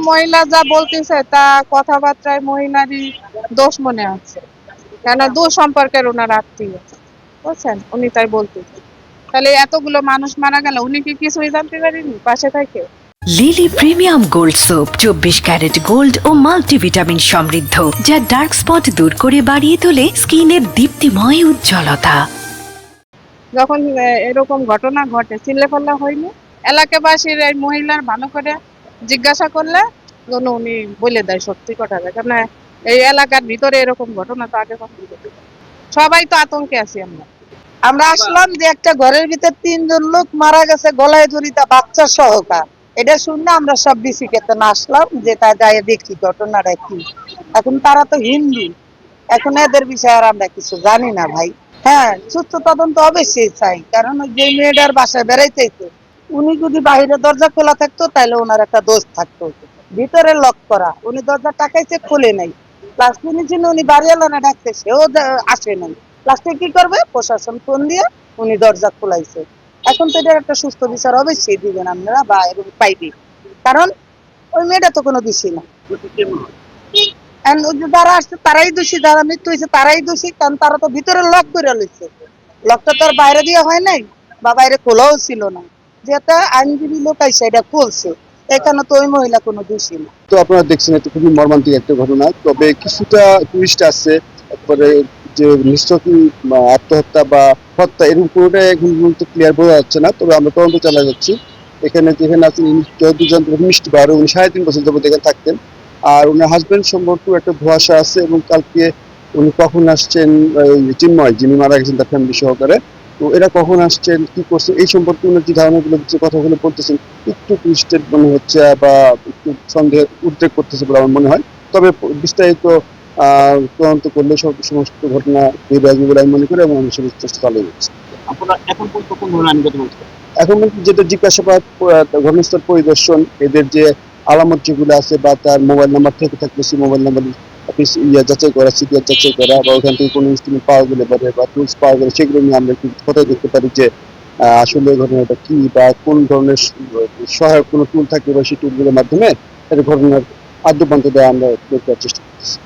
মহিলা যা বলতেছে তা কথাবার্তায় মহিলারই দোষ মনে হচ্ছে, কেন দূর সম্পর্কের ওনার আত্মীয়, বুঝছেন, উনি তাই বলতেছে। তাহলে এতগুলো মানুষ মারা গেল, উনি কি কিছুই জানতে পারেনি পাশে থেকে? Lily premium gold soap 24 carat gold ও মাল্টিভিটামিন সমৃদ্ধ, যা ডার্ক স্পট দূর করে বাড়িয়ে তোলে স্কিনের দীপ্তিময় উজ্জ্বলতা। যখন এরকম ঘটনা ঘটে চিল্লাপাল্লা হয়নি, এলাকাবাসীর এই মহিলার ভালো করে জিজ্ঞাসা করলে যেন উনি বলে দেয় সত্যি কথাটা, কেন এই এলাকার ভিতরে এরকম ঘটনা তো আগে কখনো ঘটেনি। সবাই তো আতঙ্কে আছি আমরা। আমরা আসলাম যে একটা ঘরের ভিতর 3 জন লোক মারা গেছে গলায় দড়িটা বাচ্চা সহকার, এটা শুনে আমরা সব বিসি কেতন আসলাম যে তা যাই দেখি ঘটনাটা কি। এখন তারা তো হিন্দু, এখন এদের বিষয়ে আর আমরা কিছু জানি না ভাই। হ্যাঁ, সুস্থ তদন্ত অবশ্যই চাই, কারণ ওই যে মেয়েটার বাসায় বেড়াইতেছে, উনি যদি বাইরে দরজা খোলা থাকতো তাহলে ওনার একটা দোষ থাকতো। ভিতরে লক করা, উনি দরজা টাকাইছে খুলে নাই, লাস্ট ছিল উনি বাড়িওয়ালা ডাকতে, সেও আসে নাই। লাস্টে কি করবে, প্রশাসন ফোন দিয়ে উনি দরজা খোলাইছে। এখন তো এটার একটা সুস্থ বিচার অবশ্যই দিবেন আপনারা বা এবং পাইবে, কারণ ওই মেয়েটা তো কোনো দোষী না। And ওই যে যারা আসছে তারাই দোষী, যারা মৃত্যু হয়েছে তারাই দোষী, কারণ তারা তো ভিতরে লক করে লইছে, লকটা তো আর বাইরে দিয়ে হয় নাই বা বাইরে খোলাও ছিল না, যেটা আইনজীবী লোক আইসে এটা খুলছে, এখানে তো ওই মহিলা কোনো দোষী না। তো আপনারা দেখছেন এটা খুবই মর্মান্তিক একটা ঘটনা, তবে কিছুটা টুরিস্ট আছে, তারপরে যে নিশ্চয়ই আত্মহত্যা বা হত্যা এরকম কোনোটাই এখন পর্যন্ত ক্লিয়ার বোঝা যাচ্ছে না। তবে আমরা তদন্ত চালিয়ে যাচ্ছি। এখানে যেখানে আছেন দুজন মিষ্টি বার, উনি 3.5 বছর যাবত এখানে থাকতেন। আর ওনার হাজবেন্ড সম্পর্কে একটা ধোঁয়াশা আছে, এবং কালকে উনি কখন আসছেন, চিন্ময় যিনি মারা গেছেন তার ফ্যামিলি সহকারে, তো এরা কখন আসছেন কি করছেন এই সম্পর্কে উনি যে ধারণাগুলো যে কথাগুলো বলতেছেন একটু টুইস্টেড মনে হচ্ছে বা একটু সন্দেহের উদ্রেক করতেছে বলে আমার মনে হয়। তবে বিস্তারিত তদন্ত করলে সমস্ত ঘটনা বেরিয়ে আসবে বলে আমি মনে করি, এবং আমি সেটা চেষ্টা চালিয়ে যাচ্ছি। আপনারা এখন পর্যন্ত কোন ধরনের আইনগত ব্যবস্থা? এখন যেটা জিজ্ঞাসাবাদ, ঘটনাস্থল পরিদর্শন, এদের যে আলামত যেগুলো আছে বা তার মোবাইল নাম্বার থেকে থাকলে সেই মোবাইল নাম্বার যাচাই করা, সিরিয়াল যাচাই করা, বা ওখান থেকে কোনো ইনস্ট্রুমেন্ট পাওয়া গেলে পারে বা টুলস পাওয়া গেলে সেগুলো নিয়ে আমরা একটু কোথায় দেখতে পারি যে আসলে ঘটনাটা কি বা কোন ধরনের সহায়ক কোনো টুল থাকে বা সেই টুলগুলোর মাধ্যমে একটা ঘটনার আদ্যপান্ত দেওয়া আমরা চেষ্টা করতেছি।